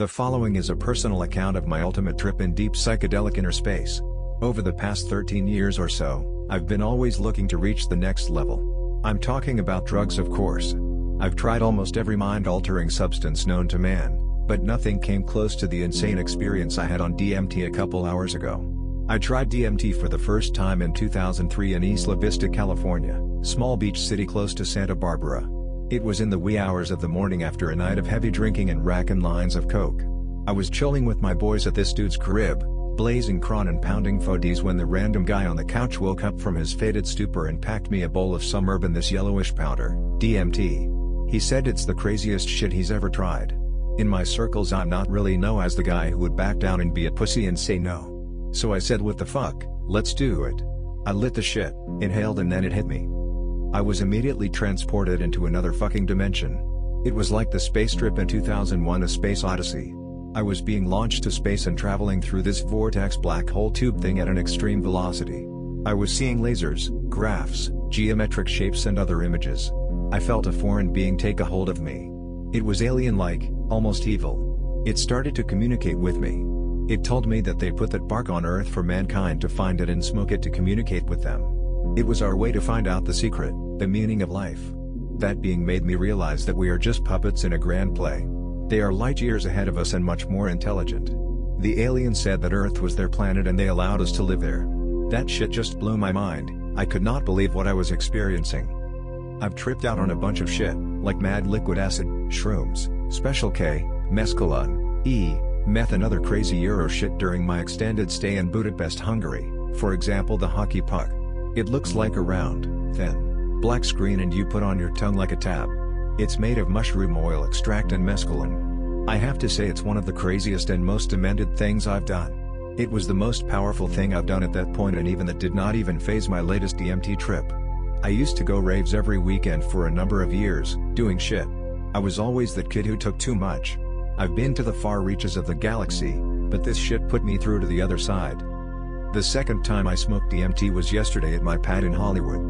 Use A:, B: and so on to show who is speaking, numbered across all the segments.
A: The following is a personal account of my ultimate trip in deep psychedelic inner space. Over the past 13 years or so, I've been always looking to reach the next level. I'm talking about drugs, of course. I've tried almost every mind-altering substance known to man, but nothing came close to the insane experience I had on DMT a couple hours ago. I tried DMT for the first time in 2003 in Isla Vista, California, small beach city close to Santa Barbara. It was in the wee hours of the morning after a night of heavy drinking and racking lines of coke. I was chilling with my boys at this dude's crib, blazing cron and pounding fodies when the random guy on the couch woke up from his faded stupor and packed me a bowl of some herb in this yellowish powder, DMT. He said it's the craziest shit he's ever tried. In my circles I'm not really known as the guy who would back down and be a pussy and say no. So I said, what the fuck, let's do it. I lit the shit, inhaled, and then it hit me. I was immediately transported into another fucking dimension. It was like the space trip in 2001: A Space Odyssey. I was being launched to space and traveling through this vortex black hole tube thing at an extreme velocity. I was seeing lasers, graphs, geometric shapes and other images. I felt a foreign being take a hold of me. It was alien-like, almost evil. It started to communicate with me. It told me that they put that bark on Earth for mankind to find it and smoke it to communicate with them. It was our way to find out the secret, the meaning of life. That being made me realize that we are just puppets in a grand play. They are light years ahead of us and much more intelligent. The aliens said that Earth was their planet and they allowed us to live there. That shit just blew my mind. I could not believe what I was experiencing. I've tripped out on a bunch of shit, like mad liquid acid, shrooms, Special K, mescaline, meth and other crazy Euro shit during my extended stay in Budapest, Hungary. For example, the hockey puck. It looks like a round, thin, black screen and you put on your tongue like a tab. It's made of mushroom oil extract and mescaline. I have to say it's one of the craziest and most demented things I've done. It was the most powerful thing I've done at that point, and even that did not even phase my latest DMT trip. I used to go raves every weekend for a number of years, doing shit. I was always that kid who took too much. I've been to the far reaches of the galaxy, but this shit put me through to the other side. The second time I smoked DMT was yesterday at my pad in Hollywood.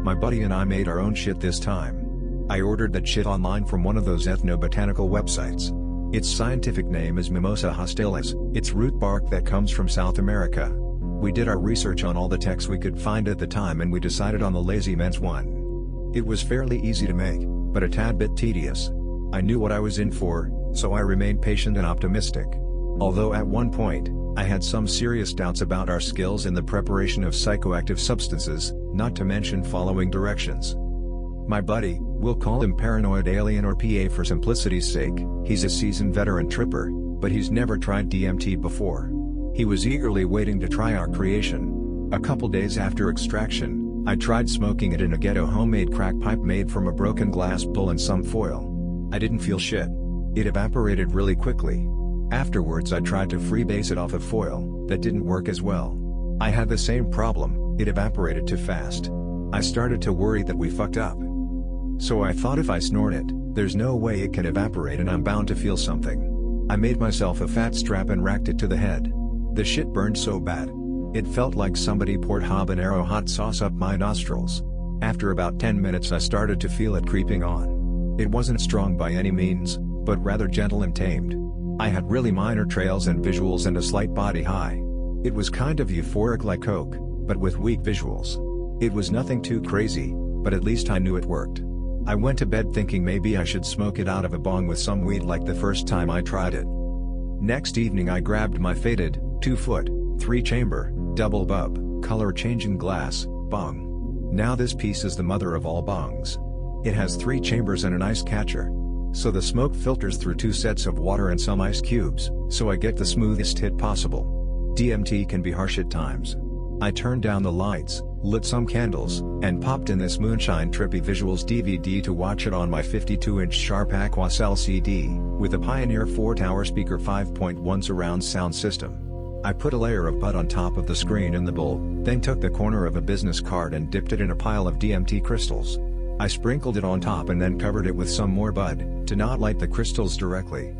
A: My buddy and I made our own shit this time. I ordered that shit online from one of those ethnobotanical websites. Its scientific name is Mimosa hostilis, it's root bark that comes from South America. We did our research on all the texts we could find at the time and we decided on the Lazy Men's one. It was fairly easy to make, but a tad bit tedious. I knew what I was in for, so I remained patient and optimistic. Although at one point, I had some serious doubts about our skills in the preparation of psychoactive substances, not to mention following directions. My buddy, we'll call him Paranoid Alien or PA for simplicity's sake, he's a seasoned veteran tripper, but he's never tried DMT before. He was eagerly waiting to try our creation. A couple days after extraction, I tried smoking it in a ghetto homemade crack pipe made from a broken glass bowl and some foil. I didn't feel shit. It evaporated really quickly. Afterwards I tried to freebase it off of foil, that didn't work as well. I had the same problem, it evaporated too fast. I started to worry that we fucked up. So I thought if I snort it, there's no way it can evaporate and I'm bound to feel something. I made myself a fat strap and racked it to the head. The shit burned so bad. It felt like somebody poured habanero hot sauce up my nostrils. After about 10 minutes I started to feel it creeping on. It wasn't strong by any means, but rather gentle and tamed. I had really minor trails and visuals and a slight body high. It was kind of euphoric like coke, but with weak visuals. It was nothing too crazy, but at least I knew it worked. I went to bed thinking maybe I should smoke it out of a bong with some weed like the first time I tried it. Next evening I grabbed my faded, 2-foot, 3-chamber, double bub, color-changing glass, bong. Now this piece is the mother of all bongs. It has 3 chambers and an ice catcher. So the smoke filters through 2 sets of water and some ice cubes, so I get the smoothest hit possible. DMT can be harsh at times. I turned down the lights, lit some candles, and popped in this Moonshine Trippy Visuals DVD to watch it on my 52-inch Sharp Aquas LCD, with a Pioneer 4-tower speaker 5.1 surround sound system. I put a layer of bud on top of the screen in the bowl, then took the corner of a business card and dipped it in a pile of DMT crystals. I sprinkled it on top and then covered it with some more bud, to not light the crystals directly.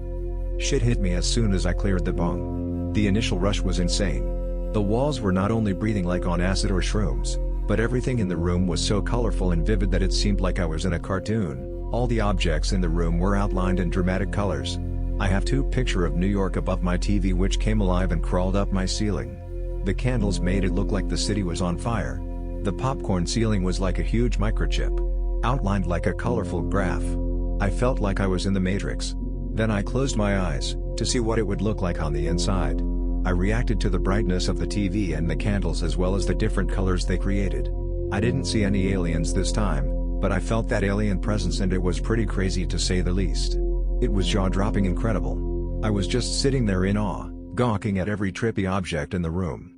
A: Shit hit me as soon as I cleared the bong. The initial rush was insane. The walls were not only breathing like on acid or shrooms, but everything in the room was so colorful and vivid that it seemed like I was in a cartoon. All the objects in the room were outlined in dramatic colors. I have two pictures of New York above my TV which came alive and crawled up my ceiling. The candles made it look like the city was on fire. The popcorn ceiling was like a huge microchip, outlined like a colorful graph. I felt like I was in the Matrix. Then I closed my eyes, to see what it would look like on the inside. I reacted to the brightness of the TV and the candles as well as the different colors they created. I didn't see any aliens this time, but I felt that alien presence and it was pretty crazy to say the least. It was jaw-dropping incredible. I was just sitting there in awe, gawking at every trippy object in the room.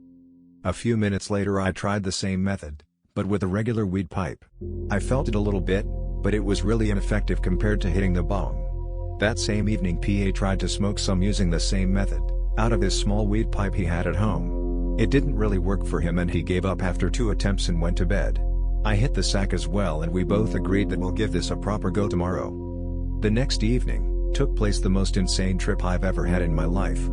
A: A few minutes later I tried the same method, but with a regular weed pipe. I felt it a little bit, but it was really ineffective compared to hitting the bong. That same evening PA tried to smoke some using the same method, out of his small weed pipe he had at home. It didn't really work for him and he gave up after 2 attempts and went to bed. I hit the sack as well and we both agreed that we'll give this a proper go tomorrow. The next evening, took place the most insane trip I've ever had in my life.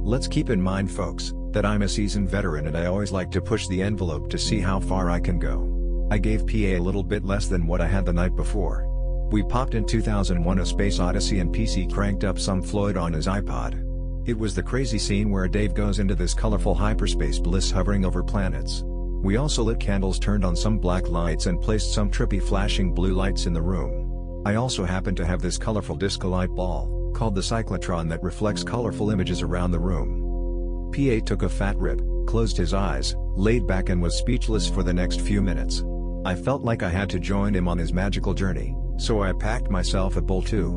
A: Let's keep in mind folks, that I'm a seasoned veteran and I always like to push the envelope to see how far I can go. I gave PA a little bit less than what I had the night before. We popped in 2001 A Space Odyssey and PC cranked up some Floyd on his iPod. It was the crazy scene where Dave goes into this colorful hyperspace bliss hovering over planets. We also lit candles, turned on some black lights and placed some trippy flashing blue lights in the room. I also happened to have this colorful disco light ball, called the cyclotron, that reflects colorful images around the room. PA took a fat rip, closed his eyes, laid back and was speechless for the next few minutes. I felt like I had to join him on his magical journey, so I packed myself a bowl too.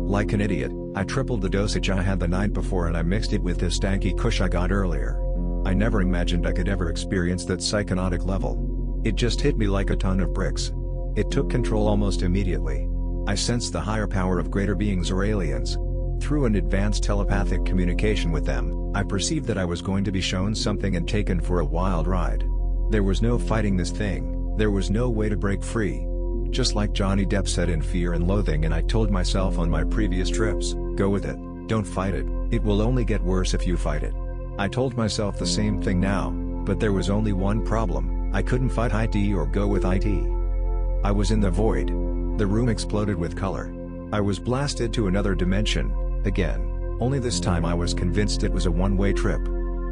A: Like an idiot, I tripled the dosage I had the night before and I mixed it with this stanky kush I got earlier. I never imagined I could ever experience that psychotic level. It just hit me like a ton of bricks. It took control almost immediately. I sensed the higher power of greater beings or aliens. Through an advanced telepathic communication with them, I perceived that I was going to be shown something and taken for a wild ride. There was no fighting this thing, there was no way to break free. Just like Johnny Depp said in Fear and Loathing, and I told myself on my previous trips, go with it, don't fight it will only get worse if you fight it. I told myself the same thing now, but there was only one problem, I couldn't fight IT or go with IT. I was in the void. The room exploded with color. I was blasted to another dimension, again, only this time I was convinced it was a one-way trip.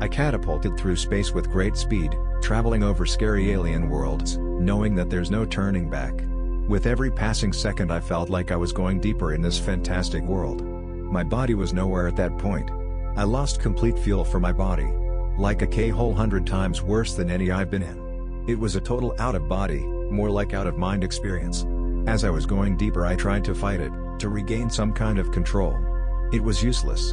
A: I catapulted through space with great speed, traveling over scary alien worlds, knowing that there's no turning back. With every passing second I felt like I was going deeper in this fantastic world. My body was nowhere at that point. I lost complete feel for my body. Like a K-hole 100 times worse than any I've been in. It was a total out-of-body, more like out-of-mind experience. As I was going deeper I tried to fight it, to regain some kind of control. It was useless.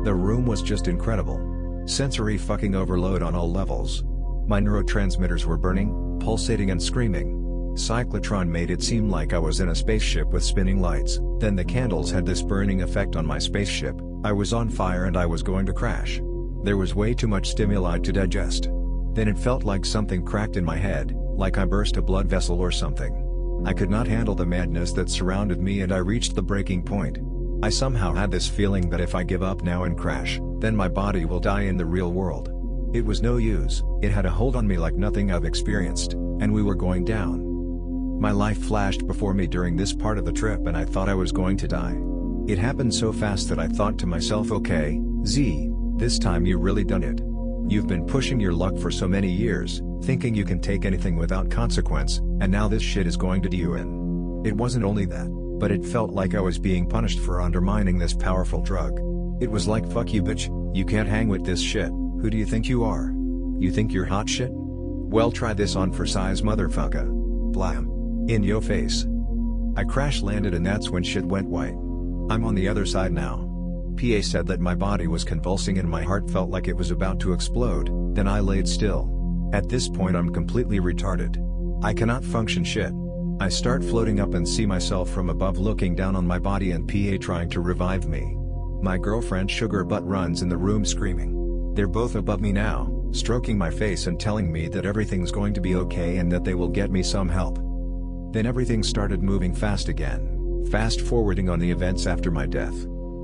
A: The room was just incredible. Sensory fucking overload on all levels. My neurotransmitters were burning, pulsating and screaming. Cyclotron made it seem like I was in a spaceship with spinning lights, then the candles had this burning effect on my spaceship. I was on fire and I was going to crash. There was way too much stimuli to digest. Then it felt like something cracked in my head, like I burst a blood vessel or something. I could not handle the madness that surrounded me and I reached the breaking point. I somehow had this feeling that if I give up now and crash, then my body will die in the real world. It was no use, it had a hold on me like nothing I've experienced, and we were going down. My life flashed before me during this part of the trip and I thought I was going to die. It happened so fast that I thought to myself, okay, Z, this time you really done it. You've been pushing your luck for so many years, thinking you can take anything without consequence, and now this shit is going to do you in. It wasn't only that, but it felt like I was being punished for undermining this powerful drug. It was like, fuck you bitch, you can't hang with this shit, who do you think you are? You think you're hot shit? Well try this on for size motherfucker. Blam. In yo face. I crash landed and that's when shit went white. I'm on the other side now. PA said that my body was convulsing and my heart felt like it was about to explode, then I laid still. At this point I'm completely retarded. I cannot function shit. I start floating up and see myself from above looking down on my body and PA trying to revive me. My girlfriend Sugar Butt runs in the room screaming. They're both above me now, stroking my face and telling me that everything's going to be okay and that they will get me some help. Then everything started moving fast again, fast forwarding on the events after my death.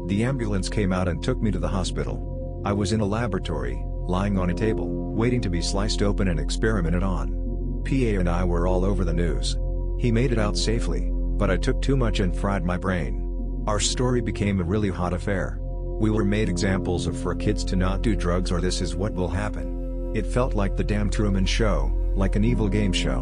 A: The ambulance came out and took me to the hospital. I was in a laboratory, lying on a table, waiting to be sliced open and experimented on. PA and I were all over the news. He made it out safely, but I took too much and fried my brain. Our story became a really hot affair. We were made examples of for kids to not do drugs or this is what will happen. It felt like the damn Truman Show, like an evil game show.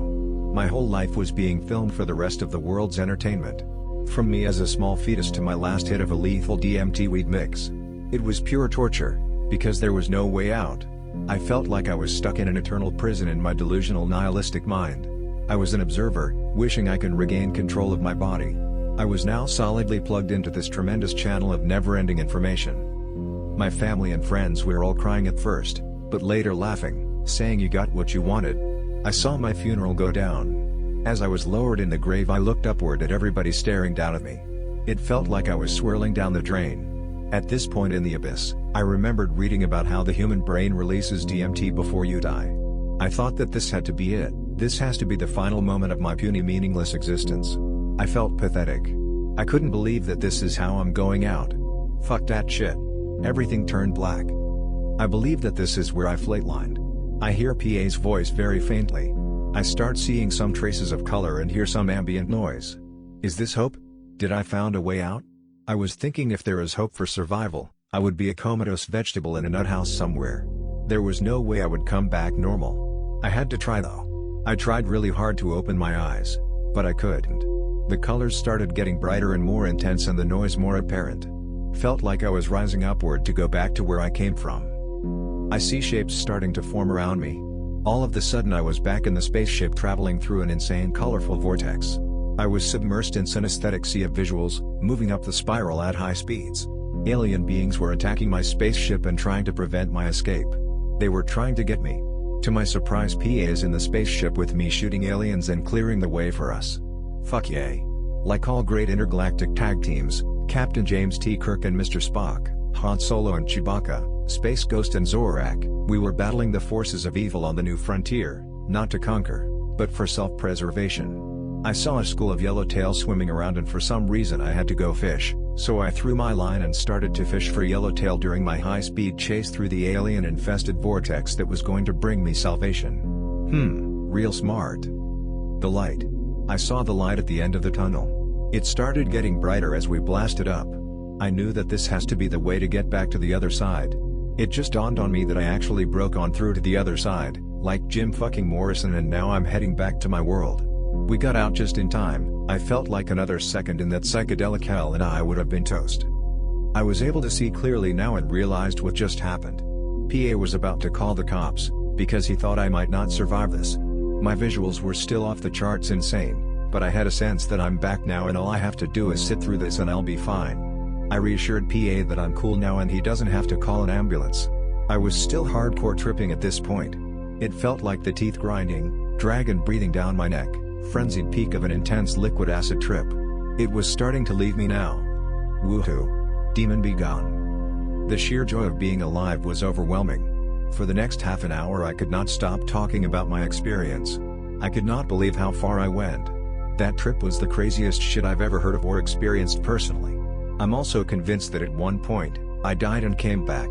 A: My whole life was being filmed for the rest of the world's entertainment. From me as a small fetus to my last hit of a lethal DMT weed mix. It was pure torture, because there was no way out. I felt like I was stuck in an eternal prison in my delusional nihilistic mind. I was an observer, wishing I could regain control of my body. I was now solidly plugged into this tremendous channel of never-ending information. My family and friends were all crying at first, but later laughing, saying you got what you wanted. I saw my funeral go down. As I was lowered in the grave, I looked upward at everybody staring down at me. It felt like I was swirling down the drain. At this point in the abyss, I remembered reading about how the human brain releases DMT before you die. I thought that this had to be it. This has to be the final moment of my puny meaningless existence. I felt pathetic. I couldn't believe that this is how I'm going out. Fuck that shit. Everything turned black. I believe that this is where I flatlined. I hear PA's voice very faintly. I start seeing some traces of color and hear some ambient noise. Is this hope? Did I found a way out? I was thinking if there is hope for survival, I would be a comatose vegetable in a nut house somewhere. There was no way I would come back normal. I had to try though. I tried really hard to open my eyes, but I couldn't. The colors started getting brighter and more intense and the noise more apparent. Felt like I was rising upward to go back to where I came from. I see shapes starting to form around me. All of the sudden I was back in the spaceship traveling through an insane colorful vortex. I was submersed in synesthetic sea of visuals, moving up the spiral at high speeds. Alien beings were attacking my spaceship and trying to prevent my escape. They were trying to get me. To my surprise, PA is in the spaceship with me shooting aliens and clearing the way for us. Fuck yay. Like all great intergalactic tag teams, Captain James T. Kirk and Mr. Spock, Han Solo and Chewbacca, Space Ghost and Zorak, we were battling the forces of evil on the new frontier, not to conquer, but for self-preservation. I saw a school of yellowtail swimming around and for some reason I had to go fish, so I threw my line and started to fish for yellowtail during my high-speed chase through the alien-infested vortex that was going to bring me salvation. Real smart. The light. I saw the light at the end of the tunnel. It started getting brighter as we blasted up. I knew that this has to be the way to get back to the other side. It just dawned on me that I actually broke on through to the other side, like Jim fucking Morrison, and now I'm heading back to my world. We got out just in time. I felt like another second in that psychedelic hell and I would have been toast. I was able to see clearly now and realized what just happened. PA was about to call the cops, because he thought I might not survive this. My visuals were still off the charts insane, but I had a sense that I'm back now and all I have to do is sit through this and I'll be fine. I reassured PA that I'm cool now and he doesn't have to call an ambulance. I was still hardcore tripping at this point. It felt like the teeth grinding, dragon breathing down my neck, frenzied peak of an intense liquid acid trip. It was starting to leave me now. Woohoo. Demon be gone. The sheer joy of being alive was overwhelming. For the next half an hour I could not stop talking about my experience. I could not believe how far I went. That trip was the craziest shit I've ever heard of or experienced personally. I'm also convinced that at one point, I died and came back.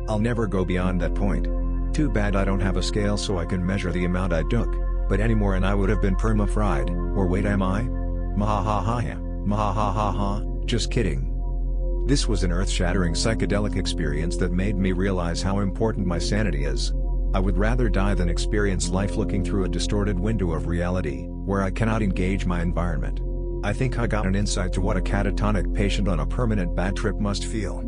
A: I'll never go beyond that point. Too bad I don't have a scale so I can measure the amount I took, but anymore and I would have been perma-fried, or wait, am I? Mahahaha, mahahaha, just kidding. This was an earth-shattering psychedelic experience that made me realize how important my sanity is. I would rather die than experience life looking through a distorted window of reality, where I cannot engage my environment. I think I got an insight to what a catatonic patient on a permanent bad trip must feel.